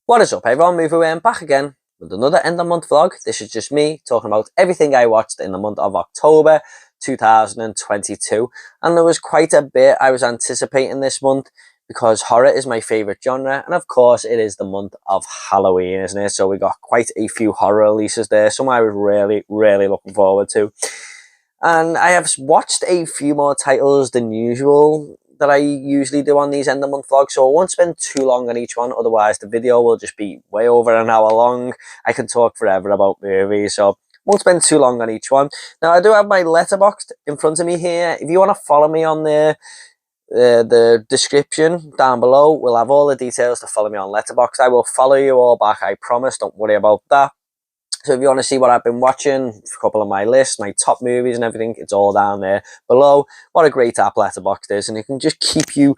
What is up everyone, Movie back again with another end of month vlog. This is just me talking about everything I watched in the month of October 2022, and there was quite a bit I was anticipating this month because horror is my favourite genre, and of course it is the month of Halloween, isn't it? So we got quite a few horror releases there, some I was really looking forward to. And I have watched a few more titles than usual that I usually do on these end of month vlogs, so I won't spend too long on each one, otherwise the video will just be way over an hour long. I can talk forever about movies, so won't spend too long on each one. Now I do have my Letterboxd in front of me here. If you want to follow me on there, the description down below will have all the details to follow me on Letterboxd. I will follow you all back, I promise, don't worry about that. So if you want to see what I've been watching, a couple of my lists, my top movies and everything, it's all down there below. What a great app Letterboxd is, and it can just keep you,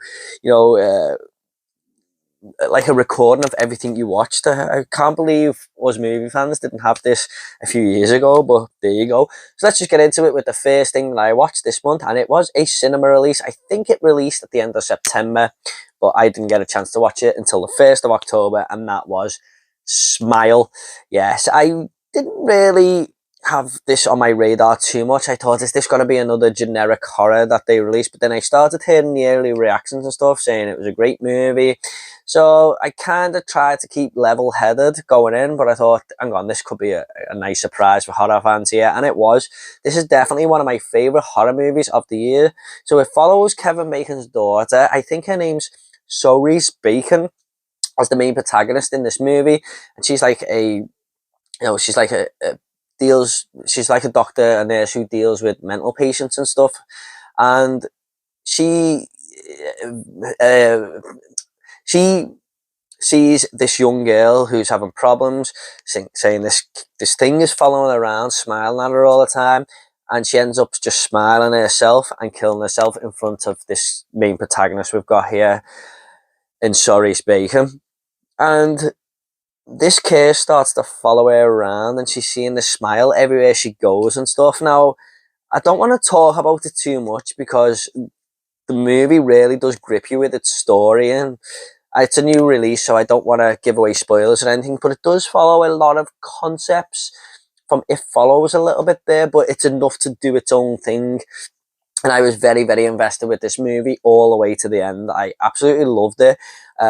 like a recording of everything you watched. I can't believe us movie fans didn't have this a few years ago, but there you go. So let's just get into it with the first thing that I watched this month, and it was a cinema release. I think it released at the end of September, but I didn't get a chance to watch it until the 1st of October, and that was Smile. Yes, I didn't really have this on my radar too much. I thought, is this going to be another generic horror that they released? But then I started hearing the early reactions and stuff saying it was a great movie. So I kind of tried to keep level-headed going in, but I thought, hang on, this could be a nice surprise for horror fans here, and it was. This is definitely one of my favourite horror movies of the year. So it follows Kevin Bacon's daughter. I think her name's Cerise Bacon, as the main protagonist in this movie, and she's like she's like a doctor, a nurse who deals with mental patients and stuff, and she sees this young girl who's having problems, saying this thing is following her around, smiling at her all the time, and she ends up just smiling at herself and killing herself in front of this main protagonist we've got here in Cerise Bacon. And this curse starts to follow her around, and she's seeing the smile everywhere she goes and stuff. Now, I don't want to talk about it too much because the movie really does grip you with its story, and it's a new release, so I don't want to give away spoilers or anything, but it does follow a lot of concepts from It Follows a little bit there, but it's enough to do its own thing. And I was very invested with this movie all the way to the end. I absolutely loved it.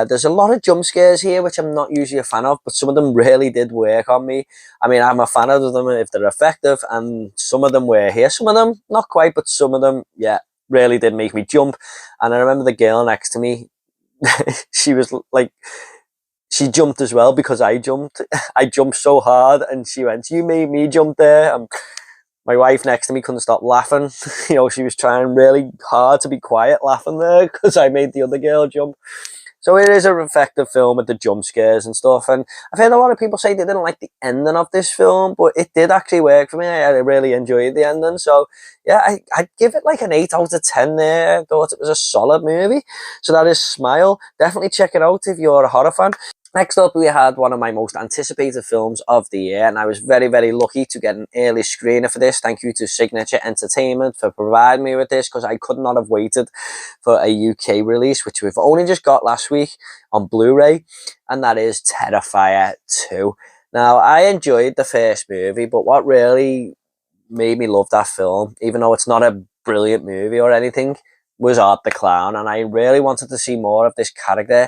There's a lot of jump scares here, which I'm not usually a fan of, but some of them really did work on me. I mean, I'm a fan of them if they're effective, and some of them were here. Some of them, not quite, but some of them, yeah, really did make me jump. And I remember the girl next to me, she was like, she jumped as well because I jumped. I jumped so hard, and she went, "You made me jump there." My wife next to me couldn't stop laughing. She was trying really hard to be quiet laughing there because I made the other girl jump. So it is an effective film with the jump scares and stuff. And I've heard a lot of people say they didn't like the ending of this film, but it did actually work for me. I really enjoyed the ending. So yeah, I'd give it like an 8 out of 10 there. I thought it was a solid movie. So that is Smile. Definitely check it out if you're a horror fan. Next up, we had one of my most anticipated films of the year, and I was very lucky to get an early screener for this. Thank you to Signature Entertainment for providing me with this, because I could not have waited for a UK release, which we've only just got last week on Blu-ray, and that is Terrifier 2. Now, I enjoyed the first movie, but what really made me love that film, even though it's not a brilliant movie or anything, was Art the Clown, and I really wanted to see more of this character.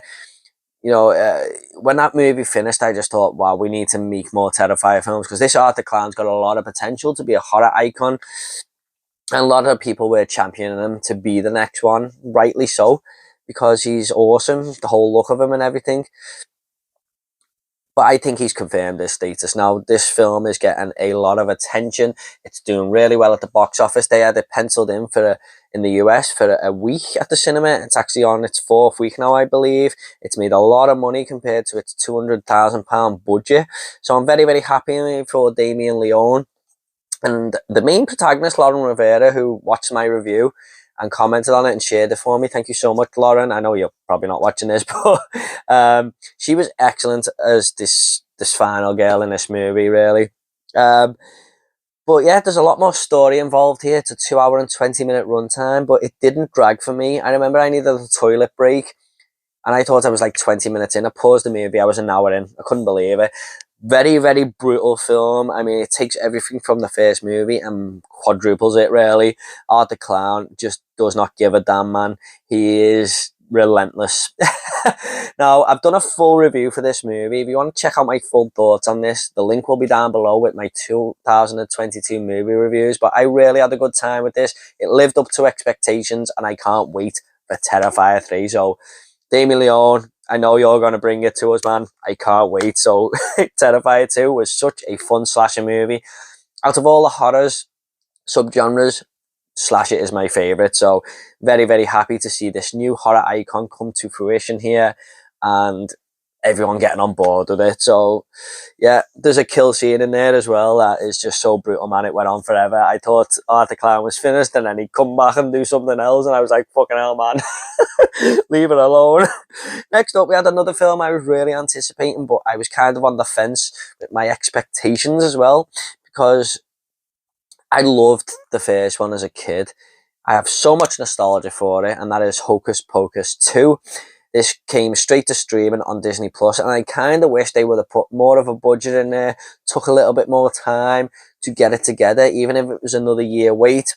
When that movie finished, I just thought, wow, we need to make more Terrifier films, because this Art the Clown's got a lot of potential to be a horror icon, and a lot of people were championing him to be the next one, rightly so, because he's awesome, the whole look of him and everything. But I think he's confirmed his status now. This film is getting a lot of attention. It's doing really well at the box office. They had it penciled in in the US for a week at the cinema. It's actually on its 4th week now, I believe. It's made a lot of money compared to its £200,000 budget. So I'm very happy for Damien Leone. And the main protagonist, Lauren Rivera, who watched my review and commented on it and shared it for me. Thank you so much, Lauren. I know you're probably not watching this, but she was excellent as this final girl in this movie, really. But yeah, there's a lot more story involved here. It's a 2 hour and 20 minute runtime, but it didn't drag for me. I remember I needed a toilet break and I thought I was like 20 minutes in. I paused the movie, I was an hour in. I couldn't believe it. Very, very brutal film. I mean, it takes everything from the first movie and quadruples it, really. Art the Clown just does not give a damn, man. He is relentless. Now, I've done a full review for this movie. If you want to check out my full thoughts on this, the link will be down below with my 2022 movie reviews. But I really had a good time with this. It lived up to expectations, and I can't wait for Terrifier 3. So, Damien Leone, I know you're going to bring it to us, man. I can't wait. So, Terrifier 2 was such a fun slasher movie. Out of all the horrors, subgenres, slasher is my favourite. So, very, very happy to see this new horror icon come to fruition here and everyone getting on board with it. So, yeah, there's a kill scene in there as well that is just so brutal, man. It went on forever. I thought Art the Clown was finished and then he'd come back and do something else, and I was like, fucking hell, man. Leave it alone. Next up, we had another film I was really anticipating, but I was kind of on the fence with my expectations as well, because I loved the first one as a kid. I have so much nostalgia for it, and that is Hocus Pocus 2. This came straight to streaming on Disney Plus, and I kind of wish they would have put more of a budget in there, took a little bit more time to get it together, even if it was another year wait,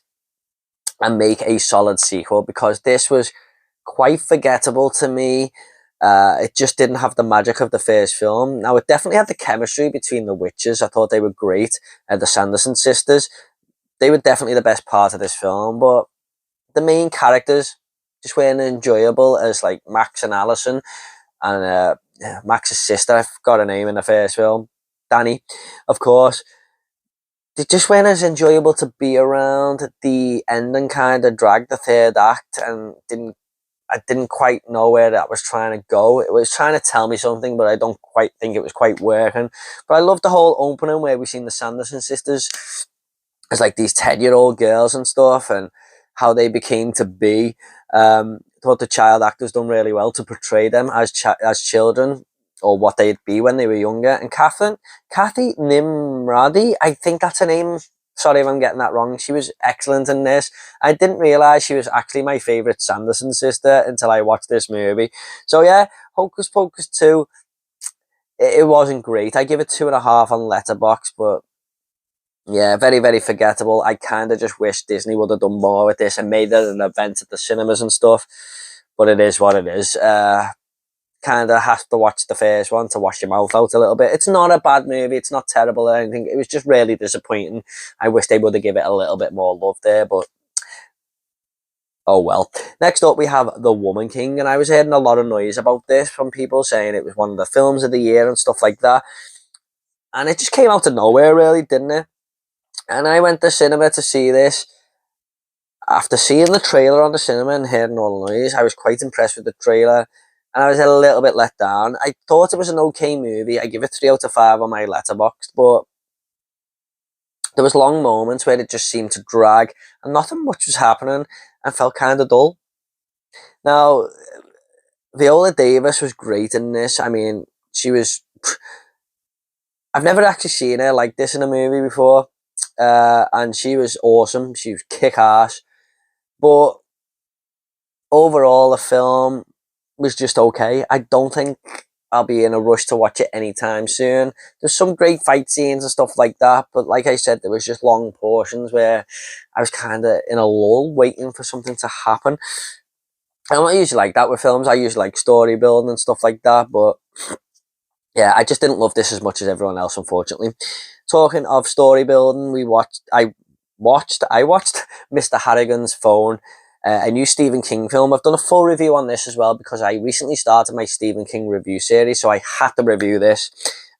and make a solid sequel, because this was quite forgettable to me. It just didn't have the magic of the first film. Now, it definitely had the chemistry between the witches. I thought they were great. The Sanderson sisters, they were definitely the best part of this film, but the main characters just weren't enjoyable as like Max and Allison, and Max's sister, I forgot her name in the first film, Danny, of course. They just weren't as enjoyable to be around. The ending kind of dragged the third act, and I didn't quite know where that was trying to go. It was trying to tell me something, but I don't quite think it was quite working. But I love the whole opening where we've seen the Sanderson sisters as like these 10-year-old girls and stuff, and how they became to be. Thought the child actors done really well to portray them as children, or what they'd be when they were younger. And Kathy Nimrodi, I think that's her name. Sorry if I'm getting that wrong. She was excellent in this. I didn't realise she was actually my favourite Sanderson sister until I watched this movie. So yeah, Hocus Pocus 2, it wasn't great. I give it 2.5 on Letterboxd, but yeah, very, very forgettable. I kind of just wish Disney would have done more with this and made it an event at the cinemas and stuff. But it is what it is. Kind of have to watch the first one to wash your mouth out a little bit. It's not a bad movie. It's not terrible or anything. It was just really disappointing. I wish they would have given it a little bit more love there, but oh well. Next up, we have The Woman King, and I was hearing a lot of noise about this from people saying it was one of the films of the year and stuff like that. And it just came out of nowhere, really, didn't it? And I went to cinema to see this. After seeing the trailer on the cinema and hearing all the noise, I was quite impressed with the trailer, and I was a little bit let down. I thought it was an okay movie. I give it 3 out of 5 on my Letterboxd, but there was long moments where it just seemed to drag, and nothing much was happening, and felt kind of dull. Now, Viola Davis was great in this. I mean, she was... I've never actually seen her like this in a movie before. And she was awesome. She was kick-ass. But overall, the film was just okay. I don't think I'll be in a rush to watch it anytime soon. There's some great fight scenes and stuff like that, but like I said, there was just long portions where I was kind of in a lull, waiting for something to happen. I'm not usually like that with films. I usually like story building and stuff like that, but yeah, I just didn't love this as much as everyone else, unfortunately. Talking of story building, I watched Mr. Harrigan's Phone, a new Stephen King film. I've done a full review on this as well because I recently started my Stephen King review series, so I had to review this.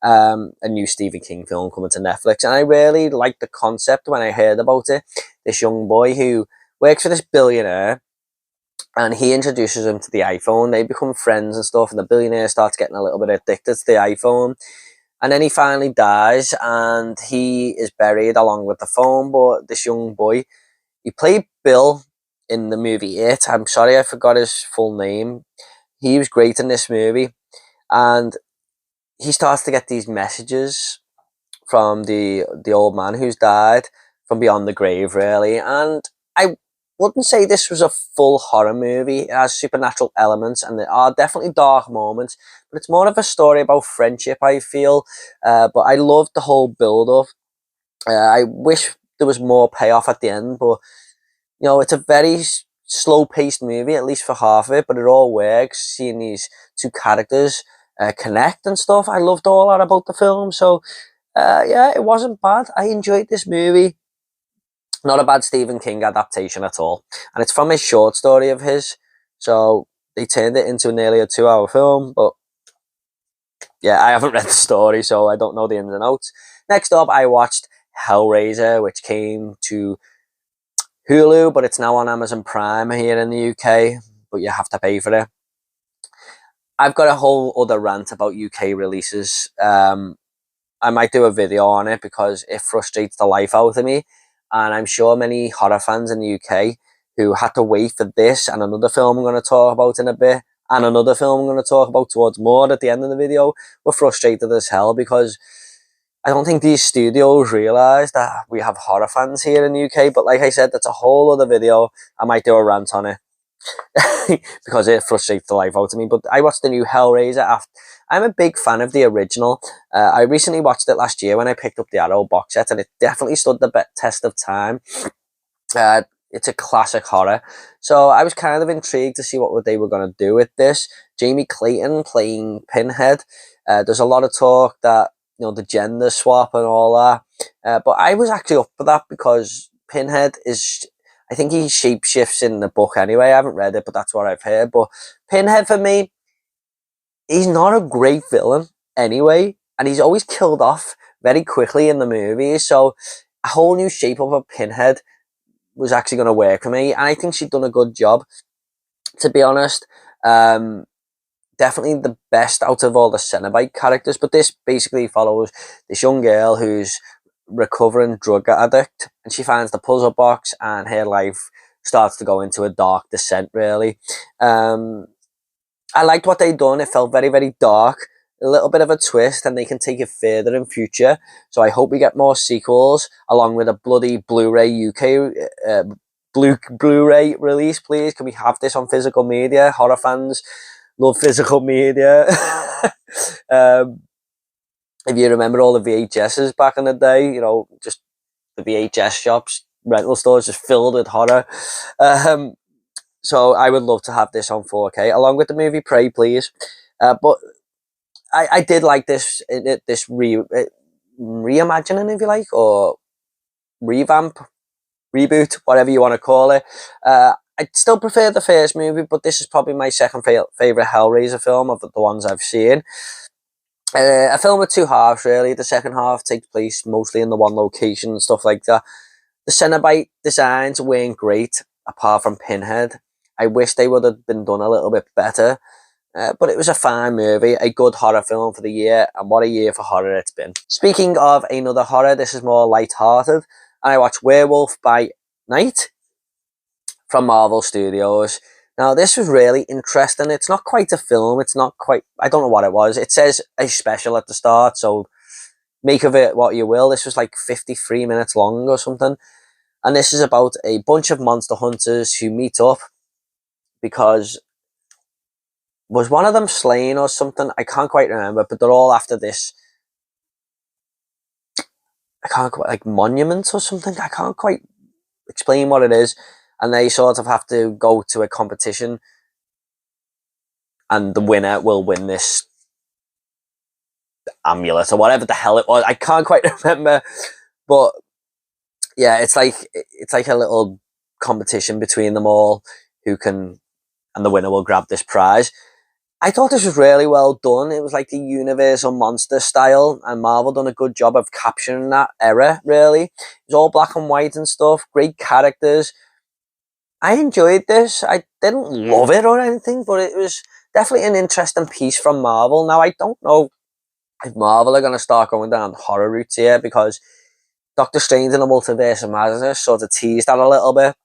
A new Stephen King film coming to Netflix, and I really liked the concept when I heard about it. This young boy who works for this billionaire, and he introduces him to the iPhone. They become friends and stuff, and the billionaire starts getting a little bit addicted to the iPhone. And then he finally dies, and he is buried along with the phone. But this young boy, he played Bill in the movie It. I'm sorry, I forgot his full name. He was great in this movie. And he starts to get these messages from the old man who's died from beyond the grave, really. And wouldn't say this was a full horror movie. It has supernatural elements and there are definitely dark moments, but it's more of a story about friendship, I feel. But I loved the whole build-up. I wish there was more payoff at the end, but you know, it's a very slow-paced movie, at least for half of it, but it all works, seeing these two characters connect and stuff. I loved all that about the film, so yeah, it wasn't bad. I enjoyed this movie. Not a bad Stephen King adaptation at all. And it's from a short story of his, so they turned it into nearly a 2-hour film, but yeah, I haven't read the story, so I don't know the ins and outs. Next up, I watched Hellraiser, which came to Hulu, but it's now on Amazon Prime here in the UK, but you have to pay for it. I've got a whole other rant about UK releases. I might do a video on it because it frustrates the life out of me, and I'm sure many horror fans in the UK who had to wait for this and another film I'm going to talk about in a bit, and another film I'm going to talk about towards more at the end of the video, were frustrated as hell because I don't think these studios realise that we have horror fans here in the UK. But like I said, that's a whole other video. I might do a rant on it because it frustrates the life out of me. But I watched the new Hellraiser. I'm a big fan of the original. I recently watched it last year when I picked up the Arrow box set, and it definitely stood the test of time. It's a classic horror, so I was kind of intrigued to see what they were going to do with this. Jamie Clayton playing Pinhead. There's a lot of talk that, you know, the gender swap and all that, but I was actually up for that because Pinhead is, I think he shapeshifts in the book anyway. I haven't read it, but that's what I've heard. But Pinhead, for me, he's not a great villain anyway, and he's always killed off very quickly in the movies, so a whole new shape of a Pinhead was actually going to work for me, and I think she'd done a good job, to be honest. Definitely the best out of all the Cenobite characters, but this basically follows this young girl who's recovering drug addict, and she finds the puzzle box, and her life starts to go into a dark descent, really. I liked what they'd done. It felt very, very dark, a little bit of a twist, and they can take it further in future. So I hope we get more sequels, along with a bloody Blu-ray UK Blu-ray release, please. Can we have this on physical media? Horror fans love physical media. If you remember all the VHSs back in the day, you know, just the VHS shops, rental stores just filled with horror. So I would love to have this on 4K, along with the movie Prey, please. But I did like this reimagining, if you like, or revamp, reboot, whatever you want to call it. I still prefer the first movie, but this is probably my second favourite Hellraiser film of the ones I've seen. A film with two halves, really. The second half takes place mostly in the one location and stuff like that. The Cenobite designs weren't great, apart from Pinhead. I wish they would have been done a little bit better. But it was a fine movie, a good horror film for the year, and what a year for horror it's been. Speaking of another horror, this is more light-hearted, and I watched Werewolf by Night from Marvel Studios. Now, this was really interesting. It's not quite a film. It's not quite, I don't know what it was. It says a special at the start, so make of it what you will. This was like 53 minutes long or something. And this is about a bunch of monster hunters who meet up because, was one of them slain or something? I can't quite remember, but they're all after this, I can't quite, like monument or something. I can't quite explain what it is. And they sort of have to go to a competition, and the winner will win this amulet or whatever the hell it was. I can't quite remember, but yeah, it's like a little competition between them all, who can, and the winner will grab this prize. I thought this was really well done. It was like the Universal Monster style, and Marvel done a good job of capturing that era, really. It was all black and white and stuff, great characters. I enjoyed this. I didn't love it or anything, but it was definitely an interesting piece from Marvel. Now, I don't know if Marvel are going to start going down horror routes here, because Doctor Strange in the Multiverse of Madness sort of teased that a little bit.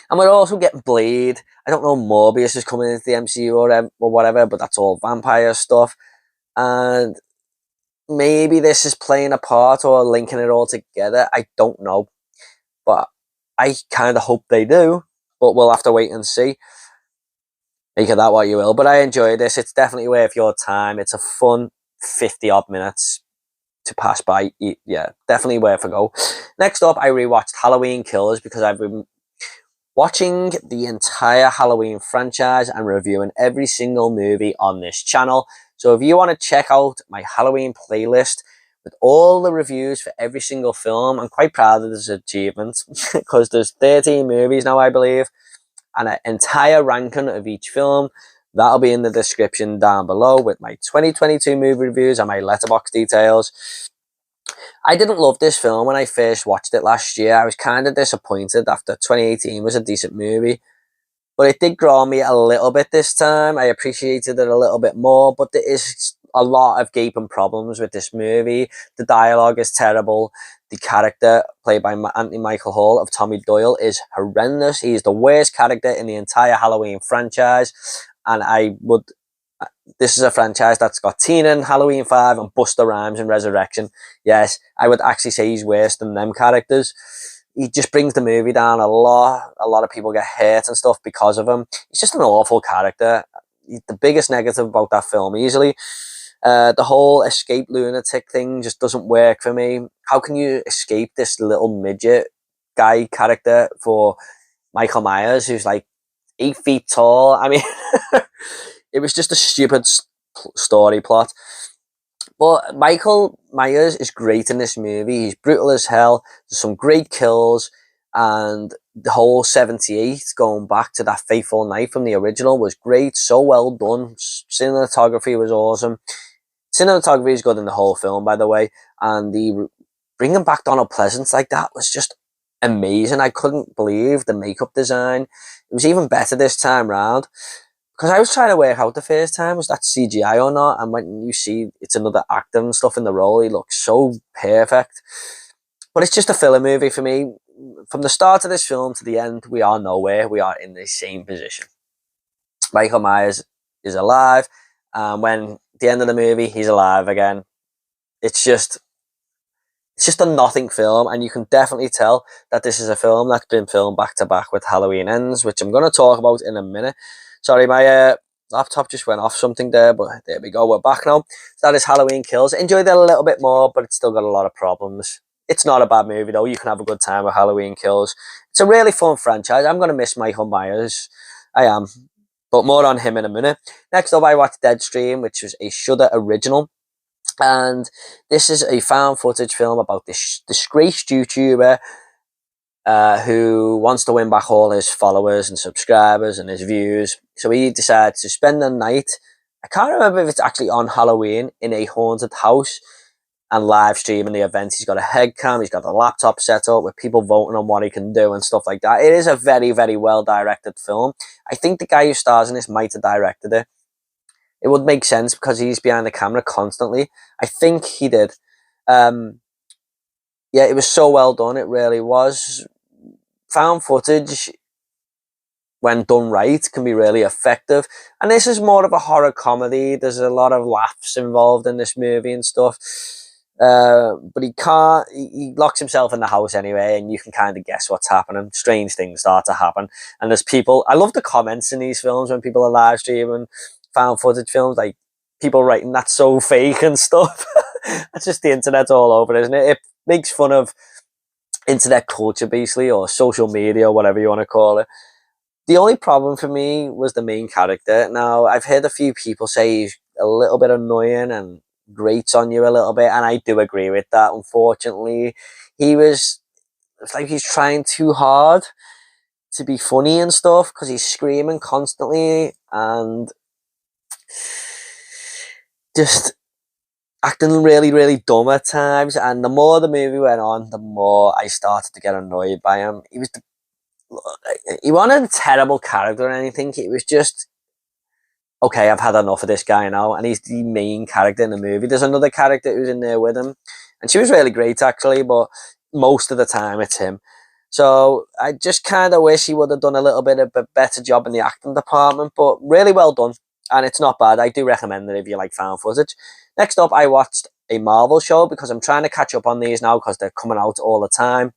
And we're also getting Blade. I don't know, Morbius is coming into the MCU or whatever, but that's all vampire stuff. And maybe this is playing a part or linking it all together. I don't know. But I kind of hope they do, but we'll have to wait and see. Make of that what you will. But I enjoy this. It's definitely worth your time. It's a fun 50 odd minutes to pass by. Yeah, definitely worth a go. Next up, I rewatched Halloween Kills because I've been watching the entire Halloween franchise and reviewing every single movie on this channel. So if you want to check out my Halloween playlist with all the reviews for every single film, I'm quite proud of this achievement because there's 13 movies now, I believe, and an entire ranking of each film. That'll be in the description down below with my 2022 movie reviews and my Letterboxd details. I didn't love this film when I first watched it last year. I was kind of disappointed after 2018 was a decent movie. But it did grow on me a little bit this time. I appreciated it a little bit more. But there is a lot of gaping problems with this movie. The dialogue is terrible. The character, played by Anthony Michael Hall of Tommy Doyle, is horrendous. He is the worst character in the entire Halloween franchise. And this is a franchise that's got Tina in Halloween 5 and Busta Rhymes in Resurrection. Yes, I would actually say he's worse than them characters. He just brings the movie down a lot. A lot of people get hurt and stuff because of him. He's just an awful character. The biggest negative about that film, easily. The whole escape lunatic thing just doesn't work for me. How can you escape this little midget guy character for Michael Myers, who's like 8 feet tall? I mean, it was just a stupid story plot. But Michael Myers is great in this movie. He's brutal as hell. There's some great kills. And the whole 78 going back to that fateful night from the original was great. So well done. Cinematography was awesome. Cinematography is good in the whole film, by the way. And bringing back Donald Pleasance like that was just amazing. I couldn't believe the makeup design. It was even better this time round. Because I was trying to work out the first time, was that CGI or not? And when you see it's another actor and stuff in the role, he looks so perfect. But it's just a filler movie for me. From the start of this film to the end, we are nowhere. We are in the same position. Michael Myers is alive. And when the end of the movie, he's alive again. It's just a nothing film. And you can definitely tell that this is a film that's been filmed back to back with Halloween Ends, which I'm going to talk about in a minute. Sorry, my laptop just went off something there, but there we go. We're back now. So that is Halloween Kills. Enjoyed it a little bit more, but it's still got a lot of problems. It's not a bad movie, though. You can have a good time with Halloween Kills. It's a really fun franchise. I'm going to miss Michael Myers. I am. But more on him in a minute. Next up, I watched Deadstream, which was a Shudder original. And this is a found footage film about this disgraced YouTuber who wants to win back all his followers and subscribers and his views. So he decides to spend the night, I can't remember if it's actually on Halloween, in a haunted house and live streaming the event. He's got a head cam, he's got a laptop set up with people voting on what he can do and stuff like that. It is a very, very well directed film. I think the guy who stars in this might have directed it. It would make sense because he's behind the camera constantly. I think he did. Yeah, it was so well done. It really was. Found footage, when done right, can be really effective. And this is more of a horror comedy. There's a lot of laughs involved in this movie and stuff. But he locks himself in the house anyway, and you can kind of guess what's happening. Strange things start to happen. And there's people, I love the comments in these films when people are live streaming found footage films, like people writing that's so fake and stuff. That's just the internet all over, isn't it? It makes fun of internet culture, basically, or social media, or whatever you want to call it. The only problem for me was the main character. Now, I've heard a few people say he's a little bit annoying and grates on you a little bit, and I do agree with that. Unfortunately, it's like he's trying too hard to be funny and stuff because he's screaming constantly and just acting really, really dumb at times. And the more the movie went on, the more I started to get annoyed by him. He wasn't a terrible character or anything. It was just, okay, I've had enough of this guy now, and he's the main character in the movie. There's another character who's in there with him, and she was really great actually, but most of the time it's him. So I just kind of wish he would have done a little bit of a better job in the acting department, but really well done. And it's not bad. I do recommend it if you like found footage. Next up, I watched a Marvel show because I'm trying to catch up on these now because they're coming out all the time.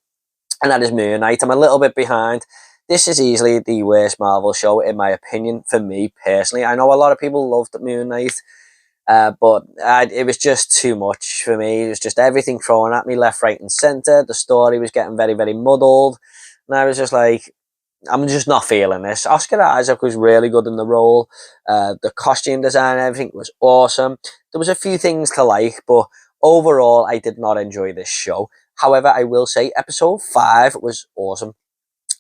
and that is Moon Knight. I'm a little bit behind. This is easily the worst Marvel show, in my opinion, for me personally. I know a lot of people loved Moon Knight, but it was just too much for me. It was just everything thrown at me left, right, and centre. The story was getting very, very muddled. And I was just like, I'm just not feeling this. Oscar Isaac was really good in the role. The costume design and everything was awesome. There was a few things to like, but overall, I did not enjoy this show. However, I will say episode 5 was awesome,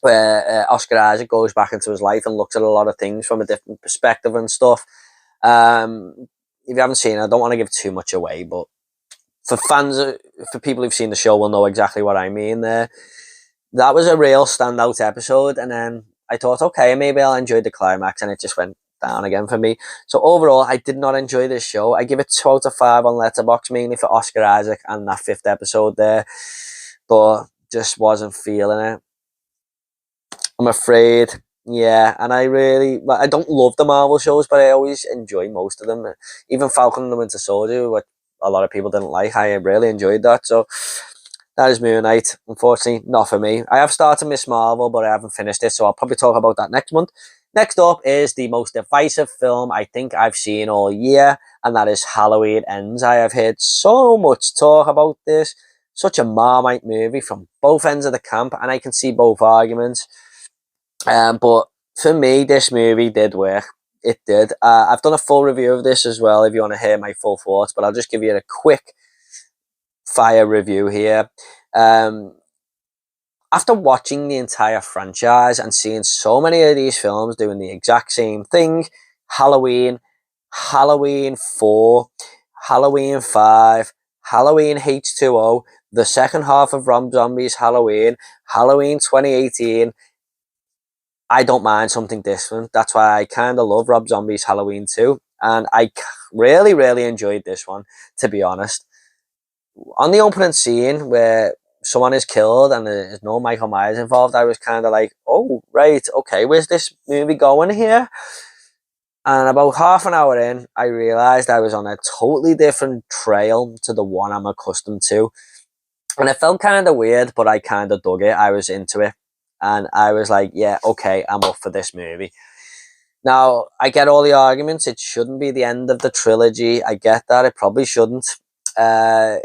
where Oscar Isaac goes back into his life and looks at a lot of things from a different perspective and stuff. If you haven't seen it, I don't want to give too much away, but for fans, for people who've seen the show will know exactly what I mean there. That was a real standout episode, and then I thought, okay, maybe I'll enjoy the climax, and it just went down again for me. So overall, I did not enjoy this show. I give it 2 out of 5 on Letterboxd, mainly for Oscar Isaac and that 5th episode there, but just wasn't feeling it, I'm afraid. Yeah, and I don't love the Marvel shows, but I always enjoy most of them. Even Falcon and the Winter Soldier, what a lot of people didn't like, I really enjoyed that. So that is Moon Knight. Unfortunately, not for me. I have started Miss Marvel, but I haven't finished it, so I'll probably talk about that next month. Next up is the most divisive film I think I've seen all year, and that is Halloween Ends. I have heard so much talk about this. Such a Marmite movie from both ends of the camp, and I can see both arguments. But for me, this movie did work. It did. I've done a full review of this as well if you want to hear my full thoughts, but I'll just give you a quick fire review here. After watching the entire franchise and seeing so many of these films doing the exact same thing, Halloween, Halloween 4, Halloween 5, Halloween H2O, the second half of Rob Zombie's Halloween, Halloween 2018, I don't mind something different. That's why I kind of love Rob Zombie's Halloween 2. And I really, really enjoyed this one, to be honest. On the opening scene where someone is killed and there's no Michael Myers involved, I was kind of like, oh, right, okay, where's this movie going here? And about half an hour in, I realised I was on a totally different trail to the one I'm accustomed to. And it felt kind of weird, but I kind of dug it. I was into it. And I was like, yeah, okay, I'm up for this movie. Now, I get all the arguments. It shouldn't be the end of the trilogy. I get that. It probably shouldn't. I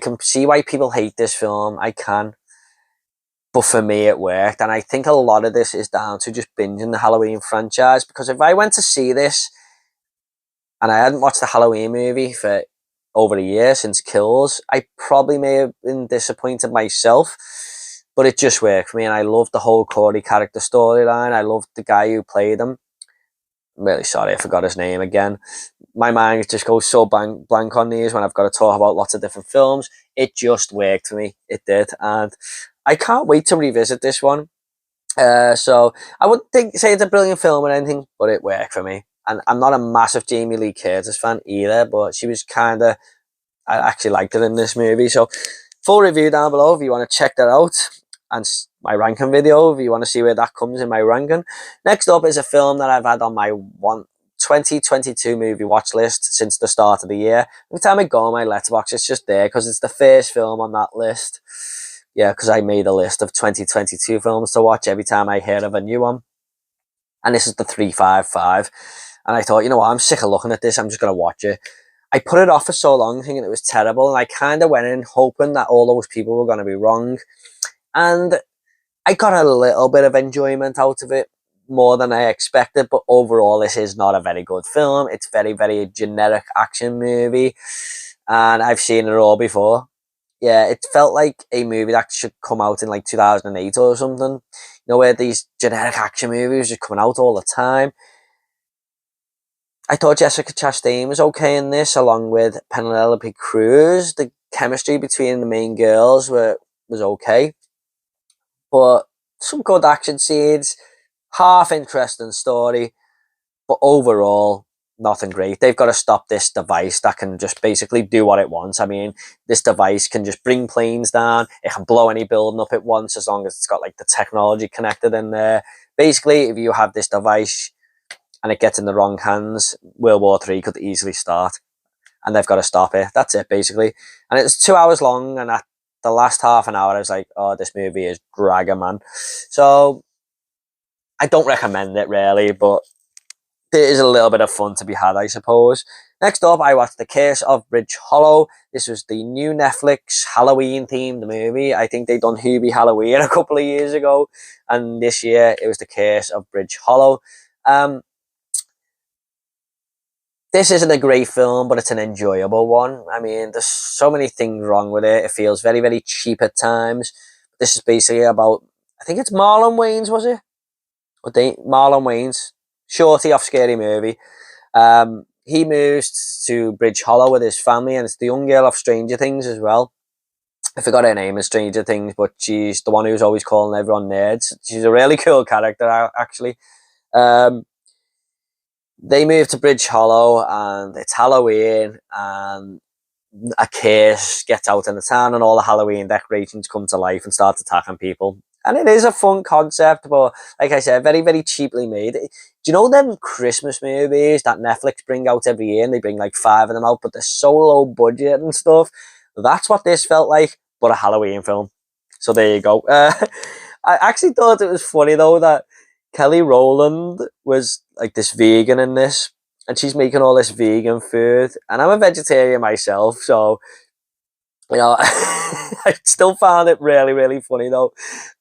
can see why people hate this film. I can. But for me, it worked. And I think a lot of this is down to just binging the Halloween franchise. Because if I went to see this and I hadn't watched the Halloween movie for over a year since Kills, I probably may have been disappointed myself. But it just worked for me, and I loved the whole Corey character storyline. I loved the guy who played him. I'm really sorry, I forgot his name again. My mind just goes so blank on these when I've got to talk about lots of different films. It just worked for me. It did. And I can't wait to revisit this one. So I wouldn't say it's a brilliant film or anything, but it worked for me. And I'm not a massive Jamie Lee Curtis fan either, but she was I actually liked her in this movie. So full review down below if you want to check that out. And my ranking video if you want to see where that comes in my ranking. Next up is a film that I've had on my 2022 movie watch list since the start of the year. Every time I go on my Letterboxd, it's just there because it's the first film on that list. Yeah, because I made a list of 2022 films to watch every time I hear of a new one. And this is the 355. And I thought, you know what, I'm sick of looking at this. I'm just going to watch it. I put it off for so long thinking it was terrible. And I kind of went in hoping that all those people were going to be wrong. And I got a little bit of enjoyment out of it, more than I expected, but overall this is not a very good film. It's very, very generic action movie, and I've seen it all before. Yeah, it felt like a movie that should come out in like 2008 or something. You know, where these generic action movies are coming out all the time. I thought Jessica Chastain was okay in this, along with Penelope Cruz. The chemistry between the main girls was okay. But some good action scenes, half interesting story, but overall, nothing great. They've got to stop this device that can just basically do what it wants. I mean, this device can just bring planes down. It can blow any building up at once as long as it's got like the technology connected in there. Basically, if you have this device and it gets in the wrong hands, World War III could easily start. And they've got to stop it. That's it, basically. And it's 2 hours long, and the last half an hour, I was like, oh, this movie is dragging, man. So I don't recommend it really, but there is a little bit of fun to be had, I suppose. Next up, I watched The Curse of Bridge Hollow. This was the new Netflix Halloween-themed movie. I think they done Hubie Halloween a couple of years ago, and this year it was The Curse of Bridge Hollow. This isn't a great film, but it's an enjoyable one. I mean, there's so many things wrong with it. It feels very, very cheap at times. This is basically about, I think it's Marlon Wayans, was it? Marlon Wayans, shorty off Scary Movie. He moves to Bridge Hollow with his family, and it's the young girl off Stranger Things as well. I forgot her name in Stranger Things, but she's the one who's always calling everyone nerds. She's a really cool character, actually. They move to Bridge Hollow, and it's Halloween, and a curse gets out in the town, and all the Halloween decorations come to life and start attacking people. And it is a fun concept, but like I said, very, very cheaply made. Do you know them Christmas movies that Netflix bring out every year, and they bring like 5 of them out, but they're so low budget and stuff? That's what this felt like, but a Halloween film. So there you go. I actually thought it was funny though that Kelly Rowland was like this vegan in this, and she's making all this vegan food, and I'm a vegetarian myself, so you know, I still found it really, really funny though.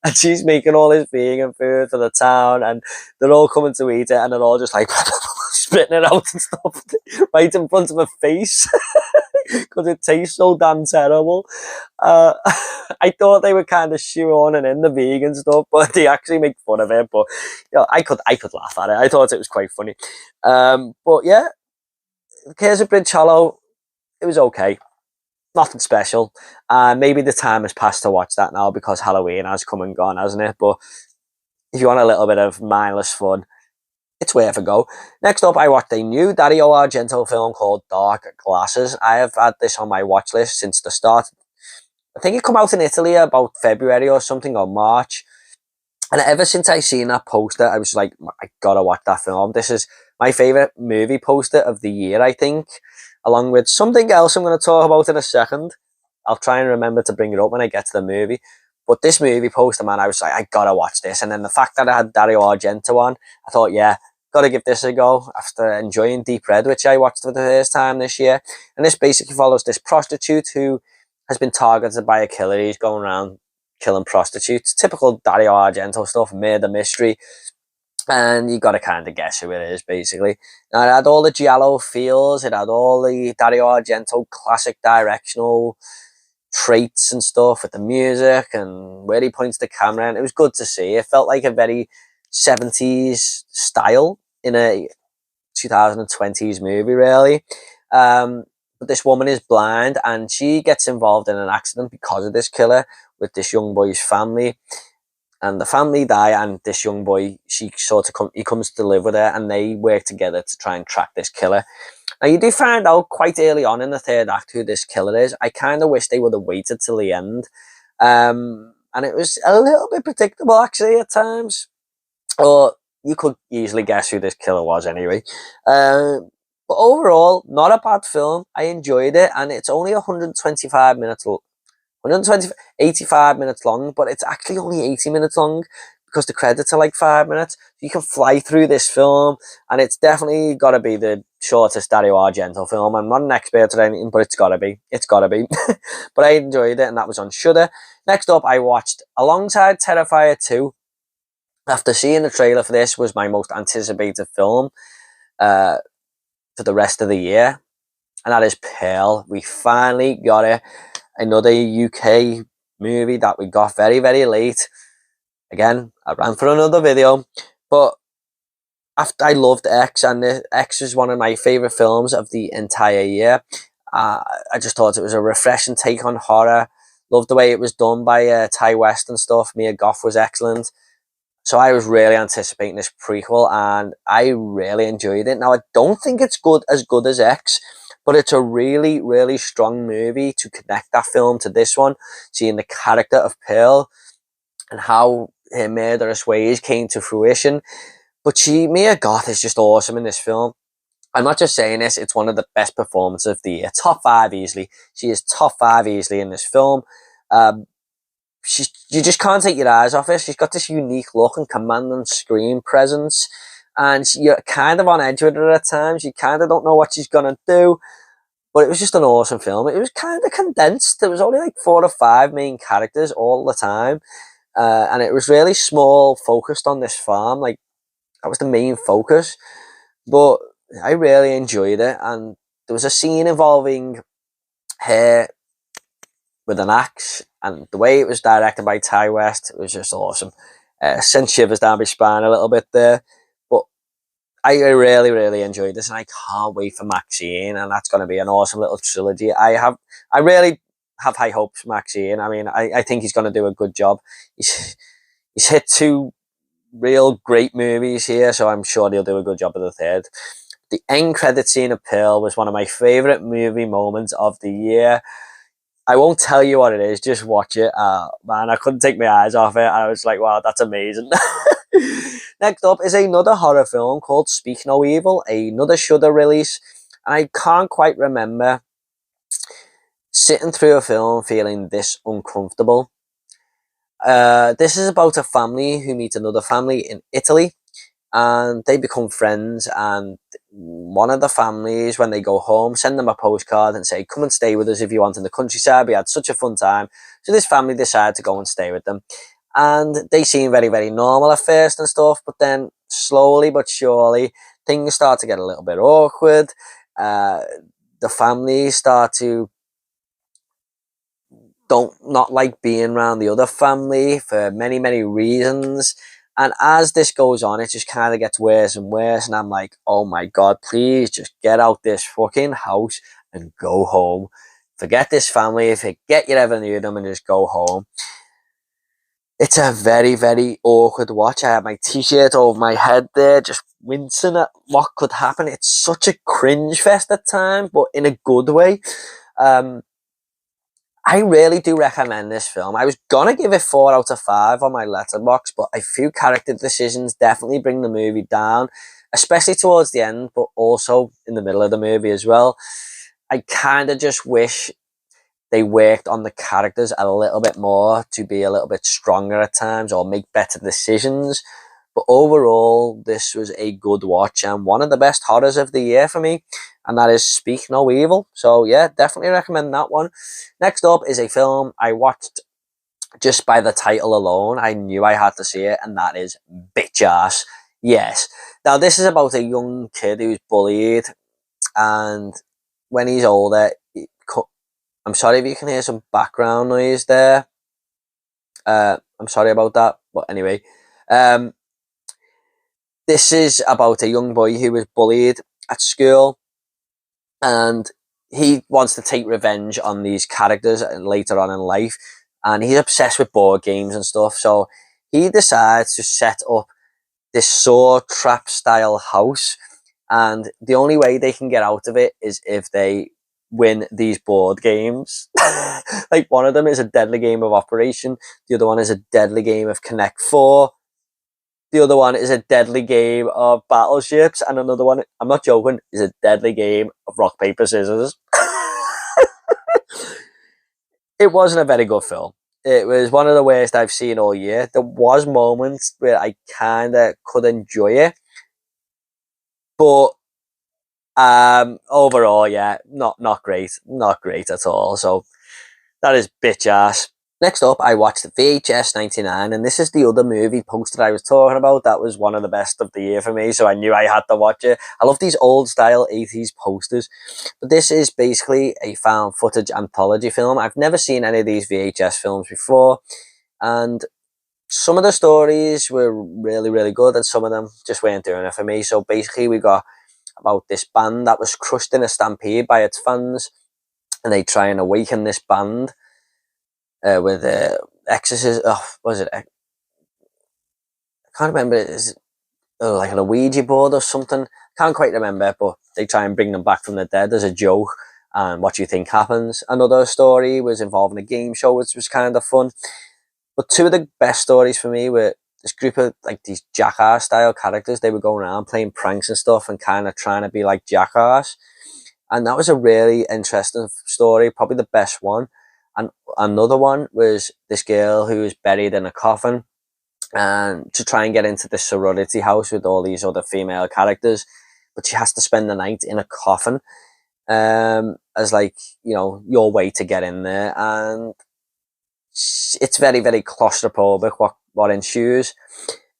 And she's making all this vegan food for the town, and they're all coming to eat it, and they're all just like spitting it out and stuff right in front of her face because it tastes so damn terrible. I thought they were kind of shoehorning in the vegan stuff, but they actually make fun of it. But you know, I could laugh at it. I thought it was quite funny. But yeah, Curse of Bridge Hollow, it was okay. Nothing special. Maybe the time has passed to watch that now because Halloween has come and gone, hasn't it? But if you want a little bit of mindless fun, it's worth a go. Next up, I watched a new Dario Argento film called Dark Glasses. I have had this on my watch list since the start. I think it came out in Italy about February or something, or March. And ever since I seen that poster, I was like, I gotta watch that film. This is my favourite movie poster of the year, I think, along with something else I'm going to talk about in a second. I'll try and remember to bring it up when I get to the movie. But this movie poster, man, I was like, I gotta watch this. And then the fact that I had Dario Argento on, I thought, yeah, gotta give this a go after enjoying Deep Red, which I watched for the first time this year. And this basically follows this prostitute who has been targeted by a killer. He's going around killing prostitutes. Typical Dario Argento stuff, murder mystery. And you got to kind of guess who it is, basically. Now, it had all the giallo feels. It had all the Dario Argento classic directional traits and stuff with the music and where he points the camera. And it was good to see. It felt like a very 70s style in a 2020s movie, really. But this woman is blind, and she gets involved in an accident because of this killer with this young boy's family. And the family die, and this young boy, he comes to live with her, and they work together to try and track this killer. Now, you do find out quite early on in the third act who this killer is. I kind of wish they would have waited till the end. And it was a little bit predictable, actually, at times. Or you could easily guess who this killer was anyway. But overall, not a bad film. I enjoyed it, and it's only 125 minutes 85 minutes long, but it's actually only 80 minutes long because the credits are like 5 minutes. You can fly through this film, and it's definitely got to be the shortest Dario Argento film. I'm not an expert or anything, but it's got to be. It's got to be. But I enjoyed it, and that was on Shudder. Next up, I watched alongside Terrifier 2. After seeing the trailer for this, was my most anticipated film for the rest of the year, and that is Pearl. We finally got it. Another UK movie that we got very, very late. Again, I ran for another video, but after I loved X, and X is one of my favourite films of the entire year. I just thought it was a refreshing take on horror. Loved the way it was done by Ty West and stuff. Mia Goth was excellent. So I was really anticipating this prequel, and I really enjoyed it. Now, I don't think it's as good as X, but it's a really, really strong movie to connect that film to this one, seeing the character of Pearl and how her murderous ways came to fruition. But Mia Goth is just awesome in this film. I'm not just saying this, it's one of the best performances of the year. Top 5 easily. She is top 5 easily in this film. You just can't take your eyes off her. She's got this unique look and commanding screen presence, and you're kind of on edge with her at times. You kind of don't know what she's gonna do, but it was just an awesome film. It was kind of condensed. There was only like 4 or 5 main characters all the time, and it was really small, focused on this farm. Like, that was the main focus. But I really enjoyed it, and there was a scene involving her with an axe, and the way it was directed by Ty West, it was just awesome. Sent shivers down my spine a little bit there, but I really, really enjoyed this, and I can't wait for Maxine, and that's going to be an awesome little trilogy. I really have high hopes for Maxine. I mean, I think he's going to do a good job. He's hit 2 real great movies here, so I'm sure he'll do a good job of the third. The end credit scene of Pearl was one of my favourite movie moments of the year. I won't tell you what it is, just watch it. Man, I couldn't take my eyes off it. I was like, wow, that's amazing. Next up is another horror film called Speak No Evil, another Shudder release. And I can't quite remember sitting through a film feeling this uncomfortable. This is about a family who meet another family in Italy, and they become friends, and one of the families, when they go home, send them a postcard and say, come and stay with us if you want in the countryside. We had such a fun time. So this family decided to go and stay with them, and they seem very, very normal at first and stuff, but then slowly but surely things start to get a little bit awkward. The family start to not like being around the other family for many, many reasons. And as this goes on, it just kind of gets worse and worse. And I'm like, oh my God, please just get out this fucking house and go home. Forget this family. Forget you ever knew them and just go home. It's a very, very awkward watch. I had my t-shirt over my head there, just wincing at what could happen. It's such a cringe fest at times, but in a good way. I really do recommend this film. I was gonna give it 4 out of 5 on my Letterboxd, but a few character decisions definitely bring the movie down, especially towards the end, but also in the middle of the movie as well. I kind of just wish they worked on the characters a little bit more to be a little bit stronger at times or make better decisions. But overall, this was a good watch and one of the best horrors of the year for me, and that is Speak No Evil. So yeah, definitely recommend that one. Next up is a film I watched just by the title alone. I knew I had to see it, and that is Bitch Ass. Yes. Now, this is about a young kid who's bullied, and when he's older, I'm sorry if you can hear some background noise there. I'm sorry about that, but anyway. This is about a young boy who was bullied at school, and he wants to take revenge on these characters later on in life, and he's obsessed with board games and stuff. So he decides to set up this saw trap style house, and the only way they can get out of it is if they win these board games. Like, one of them is a deadly game of Operation, the other one is a deadly game of Connect 4, the other one is a deadly game of Battleships, and another one, I'm not joking, is a deadly game of Rock, Paper, Scissors. It wasn't a very good film. It was one of the worst I've seen all year. There was moments where I kind of could enjoy it, but overall, yeah, not great. Not great at all. So that is Bitch Ass. Next up, I watched VHS 99, and this is the other movie poster I was talking about. That was one of the best of the year for me, so I knew I had to watch it. I love these old-style 80s posters, but this is basically a found footage anthology film. I've never seen any of these VHS films before, and some of the stories were really, really good, and some of them just weren't doing it for me. So basically, we got about this band that was crushed in a stampede by its fans, and they try and awaken this band with exorcism. Oh, was it? I can't remember. Is it like an Ouija board or something? Can't quite remember. But they try and bring them back from the dead as a joke. And what do you think happens? Another story was involving a game show, which was kind of fun. But two of the best stories for me were this group of like these Jackass style characters. They were going around playing pranks and stuff and kind of trying to be like Jackass. And that was a really interesting story, probably the best one. And another one was this girl who was buried in a coffin, and to try and get into this sorority house with all these other female characters, but she has to spend the night in a coffin, as like, you know, your way to get in there. And it's very, very claustrophobic what ensues.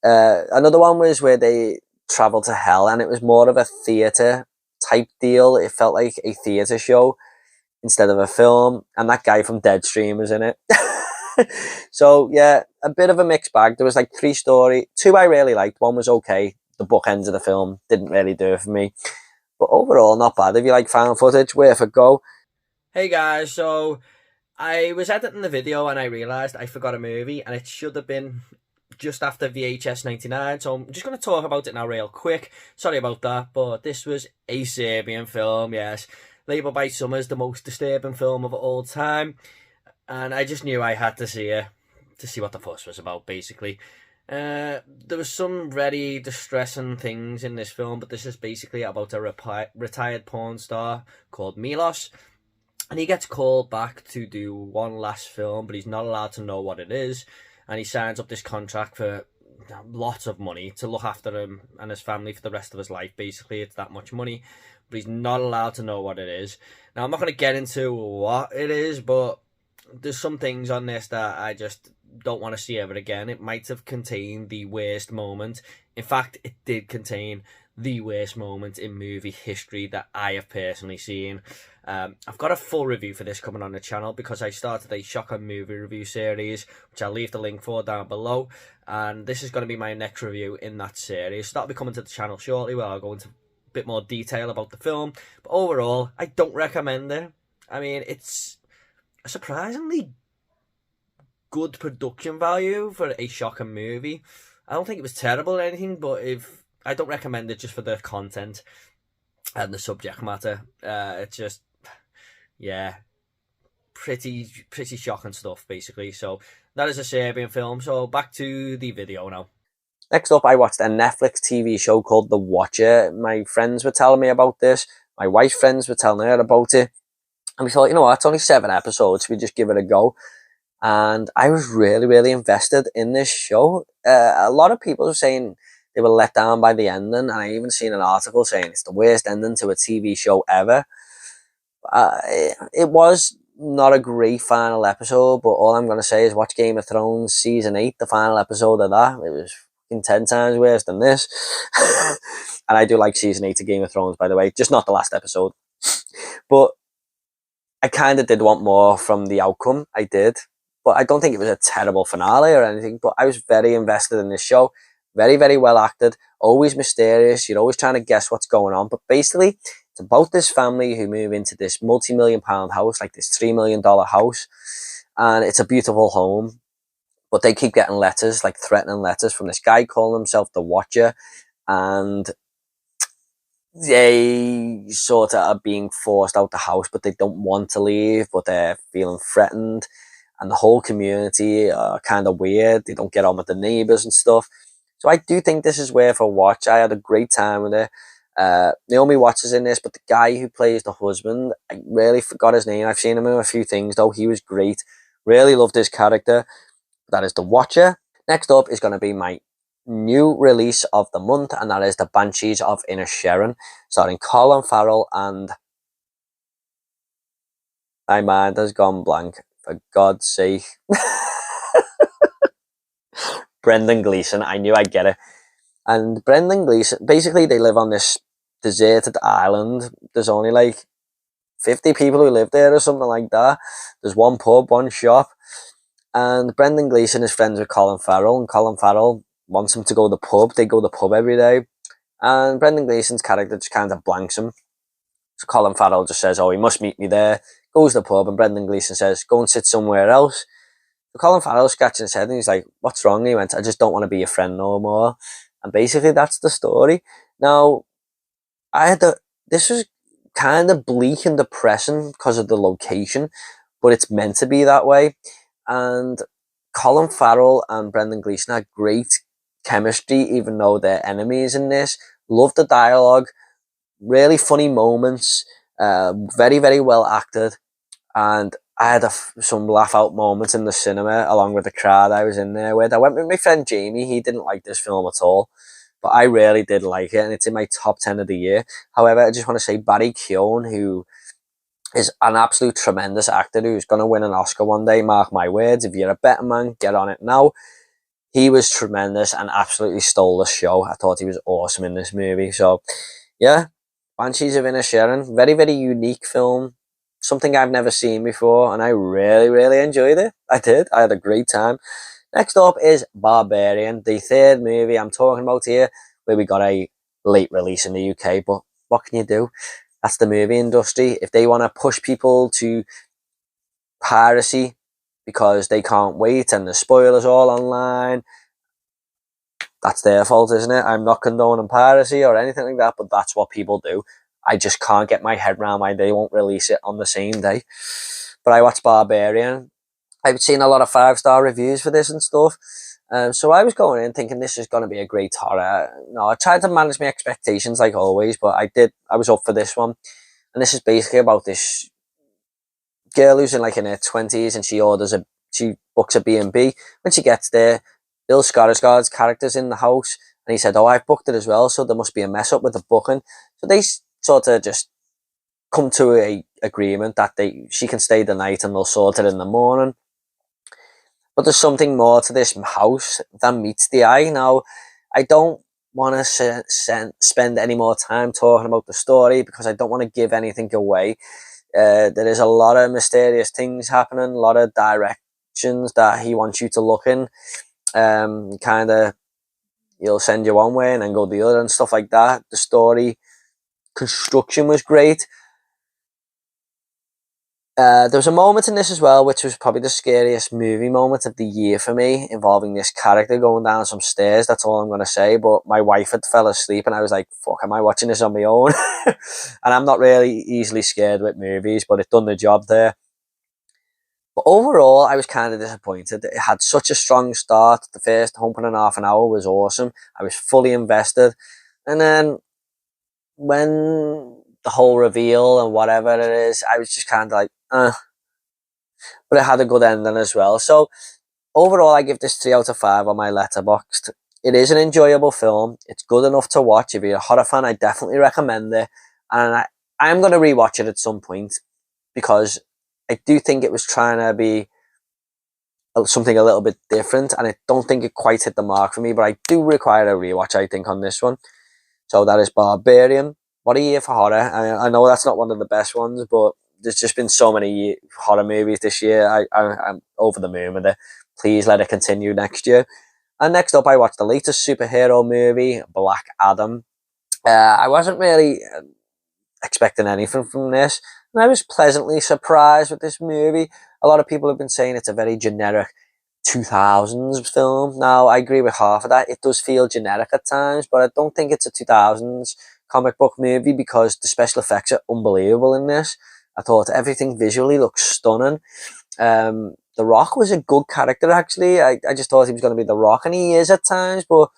Another one was where they travel to hell, and it was more of a theatre type deal. It felt like a theatre show instead of a film, and that guy from Deadstream was in it. So yeah, a bit of a mixed bag. There was like two I really liked, one was okay. The bookends of the film didn't really do it for me, but overall not bad. If you like found footage, worth a go. Hey guys, so I was editing the video and I realised I forgot a movie, and it should have been just after VHS 99, so I'm just going to talk about it now real quick. Sorry about that, but this was a Serbian film, yes. Labelled by some as the most disturbing film of all time, and I just knew I had to see it, to see what the fuss was about, basically. There was some very distressing things in this film, but this is basically about a retired porn star called Milos, and he gets called back to do one last film, but he's not allowed to know what it is. And he signs up this contract for lots of money to look after him and his family for the rest of his life. Basically, it's that much money, but he's not allowed to know what it is. Now, I'm not going to get into what it is, but there's some things on this that I just don't want to see ever again. It might have contained the worst moment. In fact, it did contain the worst moment in movie history that I have personally seen. I've got a full review for this coming on the channel because I started a shocker movie review series, which I'll leave the link for down below, and this is going to be my next review in that series. So that'll be coming to the channel shortly, where I'll go into a bit more detail about the film. But overall, I don't recommend it. I mean, it's a surprisingly good production value for a shocker movie. I don't think it was terrible or anything, but I don't recommend it just for the content and the subject matter. It's just, yeah, pretty shocking stuff, basically. So that is a Serbian film. So back to the video now. Next up, I watched a Netflix TV show called The Watcher. My friends were telling me about this. My wife's friends were telling her about it. And we thought, you know what, it's only 7 episodes. We just give it a go. And I was really, really invested in this show. A lot of people were saying they were let down by the ending, and I even seen an article saying it's the worst ending to a TV show ever. It was not a great final episode, but all I'm going to say is watch Game of Thrones Season 8, the final episode of that. It was fucking 10 times worse than this. And I do like Season 8 of Game of Thrones, by the way, just not the last episode. But I kind of did want more from the outcome, I did. But I don't think it was a terrible finale or anything, but I was very invested in this show. Very, very well acted, always mysterious. You're always trying to guess what's going on. But basically, it's about this family who move into this multi-million-pound house, like this $3 million house. And it's a beautiful home. But they keep getting letters, like threatening letters from this guy calling himself the Watcher. And they sort of are being forced out the house, but they don't want to leave, but they're feeling threatened. And the whole community are kind of weird. They don't get on with the neighbours and stuff. So I do think this is worth a watch. I had a great time with it. Naomi Watts is in this, but the guy who plays the husband, I really forgot his name. I've seen him in a few things, though. He was great. Really loved his character. That is The Watcher. Next up is going to be my new release of the month, and that is The Banshees of Inisherin, starring Colin Farrell and... My mind has gone blank. For God's sake. Brendan Gleeson. I knew I'd get it. And Brendan Gleeson, basically they live on this deserted island. There's only like 50 people who live there or something like that. There's one pub, one shop. And Brendan Gleeson is friends with Colin Farrell, and Colin Farrell wants him to go to the pub. They go to the pub every day. And Brendan Gleeson's character just kind of blanks him. So Colin Farrell just says, oh, he must meet me there. Goes to the pub, and Brendan Gleeson says, go and sit somewhere else. So Colin Farrell's scratching his head, and he's like, what's wrong? And he went, I just don't want to be your friend no more. And basically that's the story. Now, this was kind of bleak and depressing because of the location, but it's meant to be that way. And Colin Farrell and Brendan Gleeson had great chemistry, even though they're enemies in this. Loved the dialogue, really funny moments, very, very well acted. And I had some laugh out moments in the cinema along with the crowd I was in there with. I went with my friend Jamie. He didn't like this film at all, but I really did like it, and it's in my top 10 of the year. However, I just want to say Barry Keoghan, who is an absolute tremendous actor who's going to win an Oscar one day, mark my words. If you're a better man, get on it now. He was tremendous and absolutely stole the show. I thought he was awesome in this movie. So, yeah, Banshees of Inisherin, very, very unique film. Something I've never seen before, and I really, really enjoyed it. I did. I had a great time. Next up is Barbarian, the third movie I'm talking about here, where we got a late release in the UK, but what can you do? That's the movie industry. If they want to push people to piracy because they can't wait and the spoilers all online, that's their fault, isn't it? I'm not condoning piracy or anything like that, but that's what people do. I just can't get my head around why they won't release it on the same day. But I watched Barbarian. I've seen a lot of 5-star reviews for this and stuff. So I was going in thinking this is going to be a great horror. No, I tried to manage my expectations like always, but I was up for this one. And this is basically about this girl who's in her 20s, and she books a B&B. When she gets there, Bill Skarsgård's character's in the house, and he said, "Oh, I've booked it as well, so there must be a mess up with the booking." So they sort of just come to a agreement that she can stay the night and they'll sort it in the morning. But there's something more to this house than meets the eye. Now, I don't want to spend any more time talking about the story because I don't want to give anything away. There is a lot of mysterious things happening, a lot of directions that he wants you to look in. Kind of, he'll send you one way and then go the other and stuff like that. The story construction was great. There was a moment in this as well, which was probably the scariest movie moment of the year for me, involving this character going down some stairs. That's all I'm going to say. But my wife had fell asleep, and I was like, "Fuck, am I watching this on my own?" And I'm not really easily scared with movies, but it done the job there. But overall, I was kind of disappointed. It had such a strong start. The first hump and a half an hour was awesome. I was fully invested, and then when the whole reveal and whatever it is, I was just kind of like, but it had a good ending as well. So overall, I give this 3 out of 5 on my Letterboxd. It is an enjoyable film. It's good enough to watch. If you're a horror fan, I definitely recommend it. And I'm going to rewatch it at some point because I do think it was trying to be something a little bit different, and I don't think it quite hit the mark for me, but I do require a rewatch, I think, on this one. So that is Barbarian. What a year for horror. I know that's not one of the best ones, but there's just been so many horror movies this year. I'm over the moon with it. Please let it continue next year. And next up, I watched the latest superhero movie, Black Adam. I wasn't really expecting anything from this, and I was pleasantly surprised with this movie. A lot of people have been saying it's a very generic 2000s film. Now, I agree with half of that. It does feel generic at times, but I don't think it's a 2000s comic book movie because the special effects are unbelievable in this. I thought everything visually looked stunning. The Rock was a good character, actually. I just thought he was going to be The Rock, and he is at times, but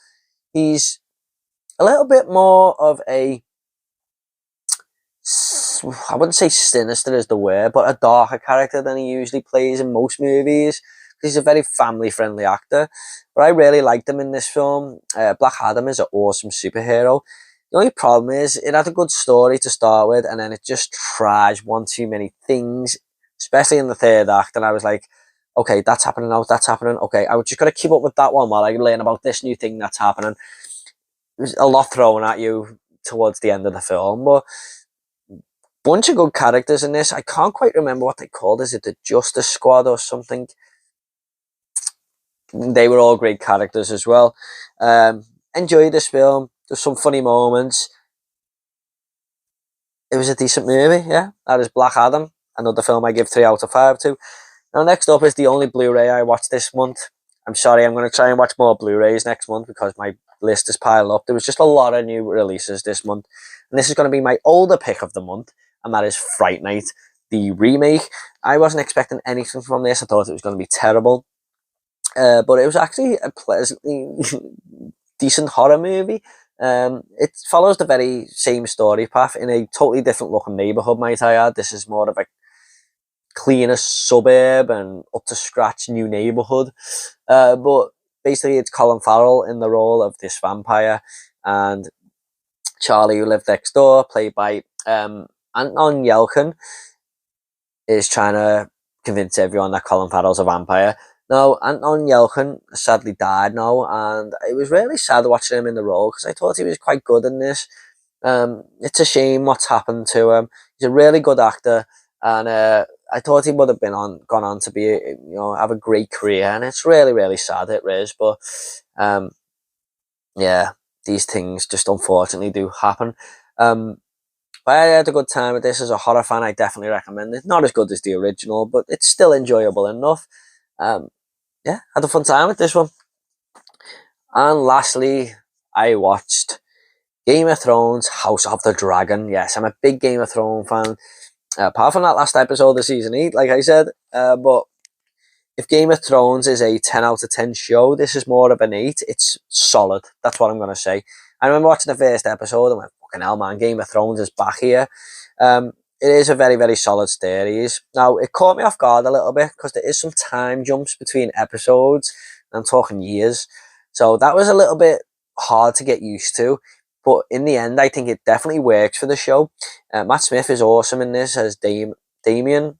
he's a little bit more of a, I wouldn't say sinister is the word, but a darker character than he usually plays in most movies. He's a very family-friendly actor, but I really liked him in this film. Black Adam is an awesome superhero. The only problem is it had a good story to start with, and then it just tries one too many things, especially in the third act. And I was like, okay, that's happening now, that's happening. Okay, I was just going to keep up with that one while I learn about this new thing that's happening. There's a lot thrown at you towards the end of the film, but bunch of good characters in this. I can't quite remember what they called. Is it the Justice Squad or something? They were all great characters as well. Enjoyed this film. There's some funny moments. It was a decent movie, yeah. That is Black Adam, another film I give 3 out of 5 to. Now, next up is the only Blu-ray I watched this month. I'm sorry, I'm going to try and watch more Blu-rays next month because my list is piled up. There was just a lot of new releases this month. And this is going to be my older pick of the month, and that is Fright Night, the remake. I wasn't expecting anything from this. I thought it was going to be terrible. But it was actually a pleasantly decent horror movie. It follows the very same story path in a totally different looking neighborhood, might I add. This is more of a cleanest suburb and up to scratch new neighborhood. But basically, it's Colin Farrell in the role of this vampire, and Charlie, who lived next door, played by Anton Yelchin, is trying to convince everyone that Colin Farrell's a vampire. Now, Anton Yelchin sadly died now, and it was really sad watching him in the role because I thought he was quite good in this. It's a shame what's happened to him. He's a really good actor, and I thought he would have gone on to be, have a great career, and it's really, really sad it is. But yeah, these things just unfortunately do happen. But I had a good time with this. As a horror fan, I definitely recommend it. Not as good as the original, but it's still enjoyable enough. Yeah, had a fun time with this one. And lastly, I watched Game of Thrones House of the Dragon. Yes, I'm a big Game of Thrones fan. Apart from that last episode of season 8, like I said. But if Game of Thrones is a 10 out of 10 show, this is more of an 8. It's solid. That's what I'm going to say. I remember watching the first episode and went, fucking hell, man, Game of Thrones is back here. It is a very, very solid series. Now, it caught me off guard a little bit because there is some time jumps between episodes. I'm talking years. So that was a little bit hard to get used to. But in the end, I think it definitely works for the show. Matt Smith is awesome in this as Damien.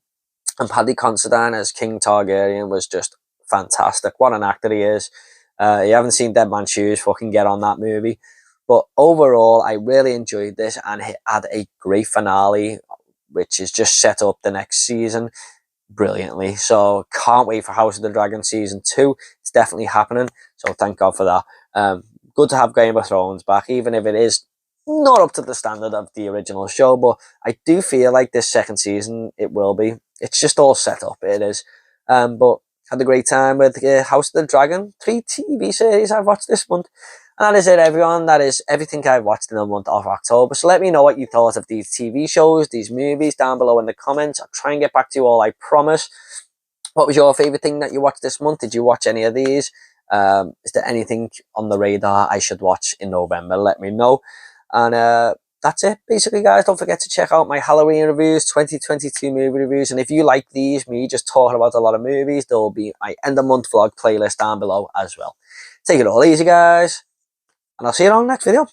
And Paddy Considine as King Targaryen was just fantastic. What an actor he is. You haven't seen Dead Man's Shoes, fucking get on that movie. But overall, I really enjoyed this, and it had a great finale, which is just set up the next season brilliantly. So can't wait for House of the Dragon season 2. It's definitely happening. So thank God for that. Good to have Game of Thrones back, even if it is not up to the standard of the original show. But I do feel like this second season, it will be. It's just all set up, it is. But had a great time with House of the Dragon. 3 TV series I've watched this month. And that is it, everyone. That is everything I've watched in the month of October. So let me know what you thought of these TV shows, these movies down below in the comments. I'll try and get back to you all, I promise. What was your favourite thing that you watched this month? Did you watch any of these? Is there anything on the radar I should watch in November? Let me know. And that's it. Basically, guys, don't forget to check out my Halloween reviews, 2022 movie reviews. And if you like these, me just talking about a lot of movies, there will be my end of month vlog playlist down below as well. Take it all easy, guys. And I'll see you on the next video.